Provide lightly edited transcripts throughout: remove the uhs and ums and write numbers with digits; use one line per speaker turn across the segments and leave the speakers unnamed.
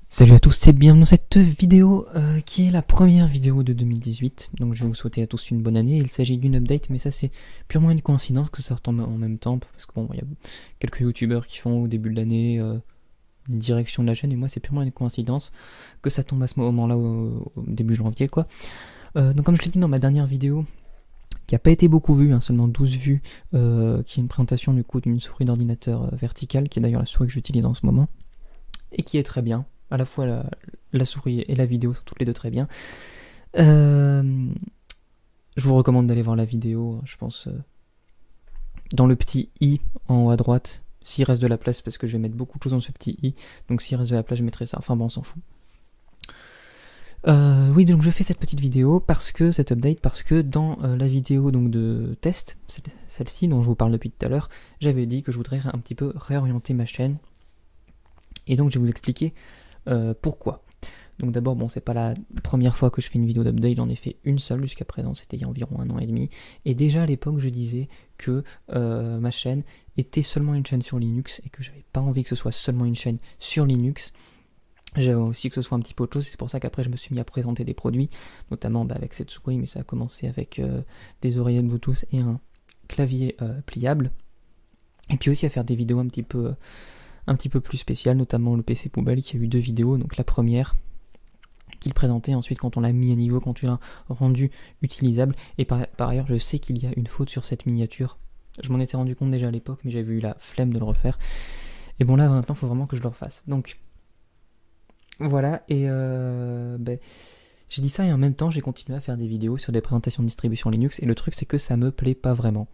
Salut à tous et bienvenue dans cette vidéo qui est la première vidéo de 2018. Donc je vais vous souhaiter à tous une bonne année. Il s'agit d'une update, mais ça c'est purement une coïncidence que ça retombe en même temps. Parce que bon, il y a quelques youtubeurs qui font au début de l'année une direction de la chaîne, et moi c'est purement une coïncidence que ça tombe à ce moment-là au début janvier quoi. Donc comme je l'ai dit dans ma dernière vidéo, qui n'a pas été beaucoup vue, hein, seulement 12 vues, qui est une présentation du coup d'une souris d'ordinateur verticale, qui est d'ailleurs la souris que j'utilise en ce moment, et qui est très bien. À la fois la souris et la vidéo sont toutes les deux très bien. Je vous recommande d'aller voir la vidéo, je pense, dans le petit i en haut à droite, s'il reste de la place, parce que je vais mettre beaucoup de choses dans ce petit i, donc s'il reste de la place, je mettrai ça. Enfin bon, on s'en fout. Oui, donc je fais cette petite vidéo, cette update, parce que dans la vidéo donc, de test, celle-ci dont je vous parle depuis tout à l'heure, j'avais dit que je voudrais un petit peu réorienter ma chaîne. Et donc je vais vous expliquer pourquoi. Donc d'abord, bon, c'est pas la première fois que je fais une vidéo d'update, j'en ai fait une seule jusqu'à présent, c'était il y a environ 1 an et demi. Et déjà à l'époque, je disais que ma chaîne était seulement une chaîne sur Linux et que j'avais pas envie que ce soit seulement une chaîne sur Linux. J'avais aussi que ce soit un petit peu autre chose, et c'est pour ça qu'après je me suis mis à présenter des produits, notamment avec cette souris, mais ça a commencé avec des oreillettes Bluetooth et un clavier pliable. Et puis aussi à faire des vidéos un petit peu plus spéciales, notamment le PC poubelle qui a eu 2 vidéos, donc la première qu'il présentait, ensuite quand on l'a mis à niveau, quand tu l'as rendu utilisable, et par ailleurs je sais qu'il y a une faute sur cette miniature, je m'en étais rendu compte déjà à l'époque, mais j'avais eu la flemme de le refaire, et bon là maintenant il faut vraiment que je le refasse, donc voilà, et j'ai dit ça et en même temps j'ai continué à faire des vidéos sur des présentations de distribution Linux, et le truc c'est que ça me plaît pas vraiment.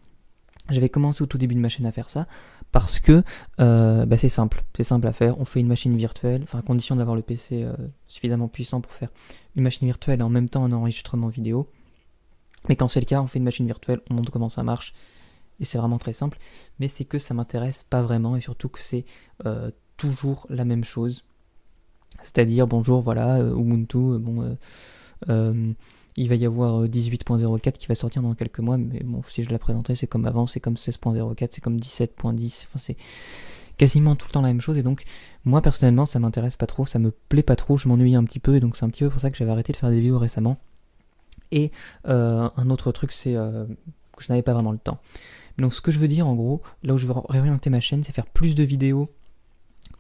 J'avais commencé au tout début de ma chaîne à faire ça parce que c'est simple à faire. On fait une machine virtuelle, enfin à condition d'avoir le PC suffisamment puissant pour faire une machine virtuelle et en même temps un enregistrement vidéo. Mais quand c'est le cas, on fait une machine virtuelle, on montre comment ça marche et c'est vraiment très simple. Mais c'est que ça m'intéresse pas vraiment et surtout que c'est toujours la même chose. C'est-à-dire bonjour, voilà, Ubuntu, il va y avoir 18.04 qui va sortir dans quelques mois, mais bon, si je la présentais, c'est comme avant, c'est comme 16.04, c'est comme 17.10, enfin c'est quasiment tout le temps la même chose, et donc moi personnellement ça m'intéresse pas trop, ça me plaît pas trop, je m'ennuie un petit peu, et donc c'est un petit peu pour ça que j'avais arrêté de faire des vidéos récemment. Et un autre truc, c'est que je n'avais pas vraiment le temps. Donc ce que je veux dire en gros, là où je veux réorienter ma chaîne, c'est faire plus de vidéos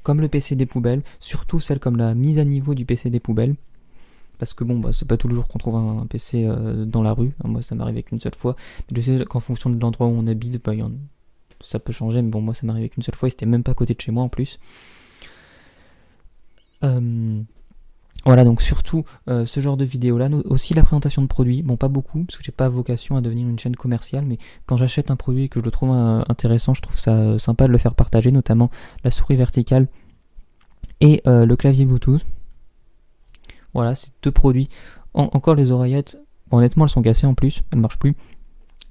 comme le PC des poubelles, surtout celles comme la mise à niveau du PC des poubelles. Parce que bon, c'est pas tous les jours qu'on trouve un PC dans la rue. Moi, ça m'arrive qu'une seule fois. Mais je sais qu'en fonction de l'endroit où on habite, ça peut changer. Mais bon, moi, ça m'arrive qu'une seule fois et c'était même pas à côté de chez moi en plus. Voilà, donc surtout ce genre de vidéo-là. Aussi la présentation de produits. Bon, pas beaucoup, parce que j'ai pas vocation à devenir une chaîne commerciale. Mais quand j'achète un produit et que je le trouve intéressant, je trouve ça sympa de le faire partager. Notamment la souris verticale et le clavier Bluetooth. Voilà, c'est 2 produits. Encore les oreillettes, honnêtement elles sont cassées en plus, elles marchent plus.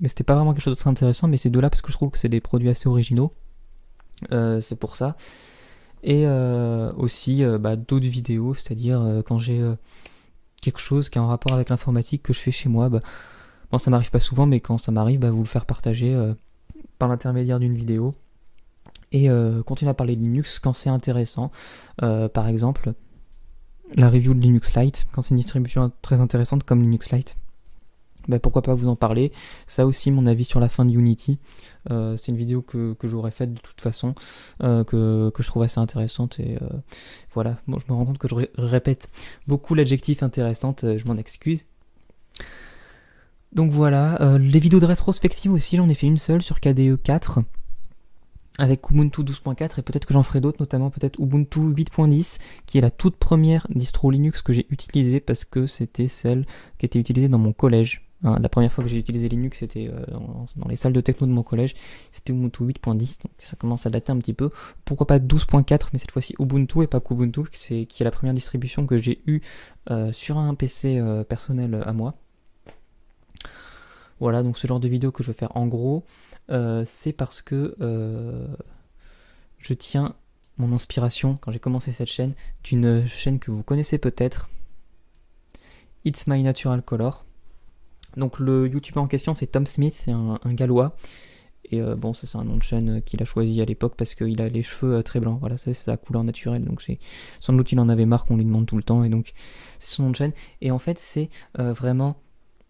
Mais c'était pas vraiment quelque chose de très intéressant, mais ces 2 là parce que je trouve que c'est des produits assez originaux. C'est pour ça. Et aussi d'autres vidéos, c'est-à-dire quand j'ai quelque chose qui a un rapport avec l'informatique que je fais chez moi. Bon, ça m'arrive pas souvent, mais quand ça m'arrive, vous le faire partager par l'intermédiaire d'une vidéo. Et continuer à parler de Linux quand c'est intéressant. Par exemple, la review de Linux Lite, quand c'est une distribution très intéressante comme Linux Lite, pourquoi pas vous en parler. Ça aussi, mon avis sur la fin de Unity, c'est une vidéo que j'aurais faite de toute façon, que je trouve assez intéressante, et voilà, bon, je me rends compte que je répète beaucoup l'adjectif intéressante, je m'en excuse. Donc voilà, les vidéos de rétrospective aussi, j'en ai fait une seule sur KDE 4, avec Ubuntu 12.4, et peut-être que j'en ferai d'autres, notamment peut-être Ubuntu 8.10, qui est la toute première distro Linux que j'ai utilisée, parce que c'était celle qui était utilisée dans mon collège. La première fois que j'ai utilisé Linux, c'était dans les salles de techno de mon collège, c'était Ubuntu 8.10, donc ça commence à dater un petit peu. Pourquoi pas 12.4, mais cette fois-ci Ubuntu et pas Kubuntu, qui est la première distribution que j'ai eue sur un PC personnel à moi. Voilà, donc ce genre de vidéo que je veux faire en gros, c'est parce que je tiens mon inspiration, quand j'ai commencé cette chaîne, d'une chaîne que vous connaissez peut-être, It's My Natural Color. Donc le youtubeur en question, c'est Tom Smith, c'est un gallois, Et bon, ça c'est un nom de chaîne qu'il a choisi à l'époque parce qu'il a les cheveux très blancs. Voilà, c'est sa couleur naturelle. Donc c'est sans doute il en avait marre qu'on lui demande tout le temps. Et donc c'est son nom de chaîne. Et en fait c'est vraiment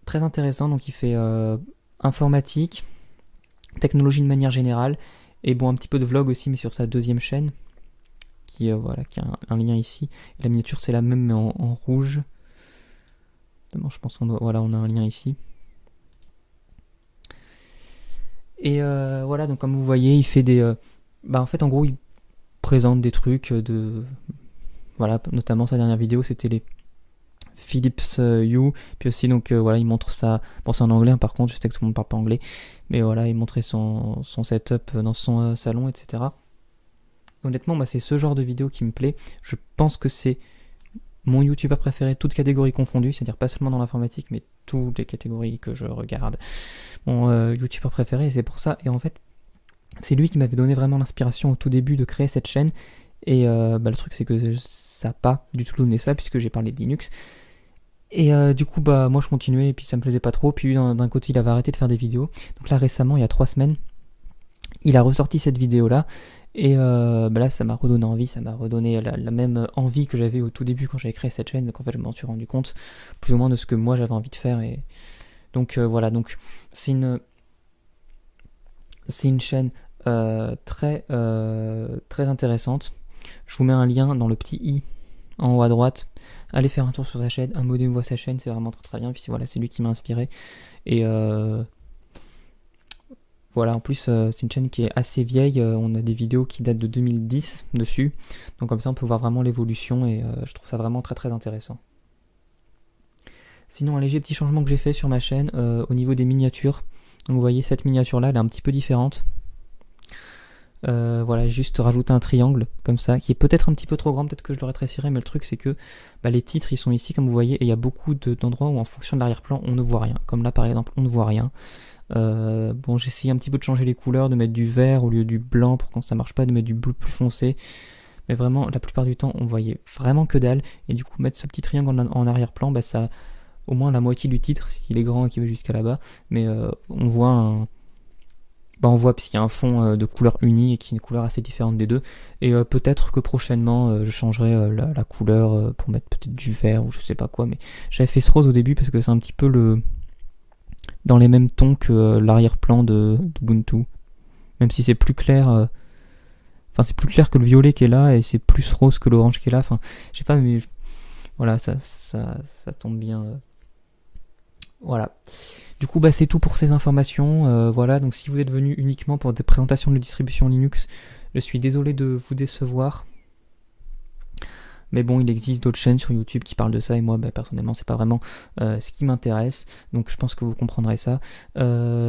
très intéressant. Donc il fait informatique, technologie de manière générale. Et bon, un petit peu de vlog aussi, mais sur sa deuxième chaîne. Voilà, qui a un lien ici. Et la miniature c'est la même mais en rouge. Bon, je pense voilà, on a un lien ici. Et voilà, donc comme vous voyez, il fait des... en fait, en gros, il présente des trucs voilà, notamment sa dernière vidéo, c'était les Philips Hue. Puis aussi, donc, voilà, il montre ça... Bon, c'est en anglais, hein, par contre, je sais que tout le monde parle pas anglais. Mais voilà, il montrait son setup dans son salon, etc. Honnêtement, moi, c'est ce genre de vidéo qui me plaît. Je pense que c'est mon youtubeur préféré, toutes catégories confondues, c'est-à-dire pas seulement dans l'informatique, mais toutes les catégories que je regarde. Mon youtubeur préféré, et c'est pour ça. Et en fait, c'est lui qui m'avait donné vraiment l'inspiration au tout début de créer cette chaîne. Et le truc, c'est que ça n'a pas du tout donné ça, puisque j'ai parlé de Linux. Et du coup, moi je continuais, et puis ça me plaisait pas trop. Puis d'un côté, il avait arrêté de faire des vidéos. Donc là, récemment, il y a 3 semaines, il a ressorti cette vidéo-là. Et là, ça m'a redonné envie, ça m'a redonné la même envie que j'avais au tout début quand j'avais créé cette chaîne. Donc en fait, je m'en suis rendu compte plus ou moins de ce que moi j'avais envie de faire. Et donc voilà, donc c'est une chaîne très intéressante. Je vous mets un lien dans le petit i en haut à droite. Allez faire un tour sur sa chaîne, un modem voit sa chaîne, c'est vraiment très très bien. Puis voilà, c'est lui qui m'a inspiré. Et voilà, en plus c'est une chaîne qui est assez vieille, on a des vidéos qui datent de 2010 dessus, donc comme ça on peut voir vraiment l'évolution et je trouve ça vraiment très très intéressant. Sinon, un léger petit changement que j'ai fait sur ma chaîne au niveau des miniatures. Donc vous voyez, cette miniature là, elle est un petit peu différente. Voilà, juste rajouter un triangle comme ça, qui est peut-être un petit peu trop grand, peut-être que je le rétrécirai, mais le truc c'est que les titres ils sont ici comme vous voyez, et il y a beaucoup d'endroits où en fonction de l'arrière-plan on ne voit rien, comme là par exemple on ne voit rien. Bon, j'ai essayé un petit peu de changer les couleurs, de mettre du vert au lieu du blanc pour quand ça marche pas, de mettre du bleu plus foncé, mais vraiment la plupart du temps on voyait vraiment que dalle, et du coup mettre ce petit triangle en arrière-plan, ça au moins la moitié du titre s'il est grand et qu'il va jusqu'à là-bas, mais on voit on voit puisqu'il y a un fond de couleur unie et qui est une couleur assez différente des deux. Et peut-être que prochainement je changerai la couleur pour mettre peut-être du vert ou je sais pas quoi. Mais j'avais fait ce rose au début parce que c'est un petit peu dans les mêmes tons que l'arrière-plan d'Ubuntu. Même si c'est plus clair. Enfin, c'est plus clair que le violet qui est là et c'est plus rose que l'orange qui est là. Enfin, je sais pas, mais voilà, ça tombe bien. Voilà. Du coup, c'est tout pour ces informations. Voilà, donc si vous êtes venu uniquement pour des présentations de distribution Linux, je suis désolé de vous décevoir. Mais bon, il existe d'autres chaînes sur YouTube qui parlent de ça, et moi, personnellement, c'est pas vraiment ce qui m'intéresse. Donc je pense que vous comprendrez ça.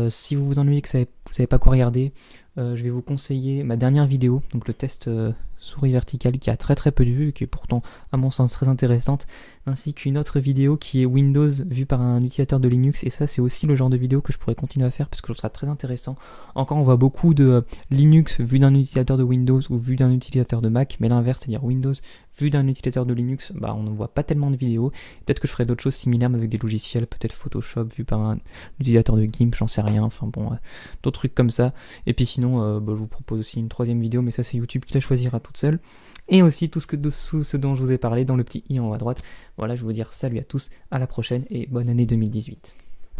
Si vous vous ennuyez que vous savez pas quoi regarder, je vais vous conseiller ma dernière vidéo, donc le test souris verticale qui a très très peu de vues, qui est pourtant à mon sens très intéressante, ainsi qu'une autre vidéo qui est Windows vue par un utilisateur de Linux, et ça c'est aussi le genre de vidéo que je pourrais continuer à faire parce que je trouve ça très intéressant. Encore on voit beaucoup de Linux vu d'un utilisateur de Windows ou vu d'un utilisateur de Mac, mais l'inverse, c'est-à-dire Windows vu d'un utilisateur de Linux, on ne voit pas tellement de vidéos. Peut-être que je ferai d'autres choses similaires mais avec des logiciels, peut-être Photoshop vu par un utilisateur de GIMP, j'en sais rien, enfin bon, d'autres trucs comme ça. Et puis sinon, je vous propose aussi une 3e vidéo, mais ça c'est YouTube qui la choisira toute seule. Et aussi tout ce dont je vous ai parlé dans le petit i en haut à droite. Voilà, je vais vous dire salut à tous, à la prochaine et bonne année 2018.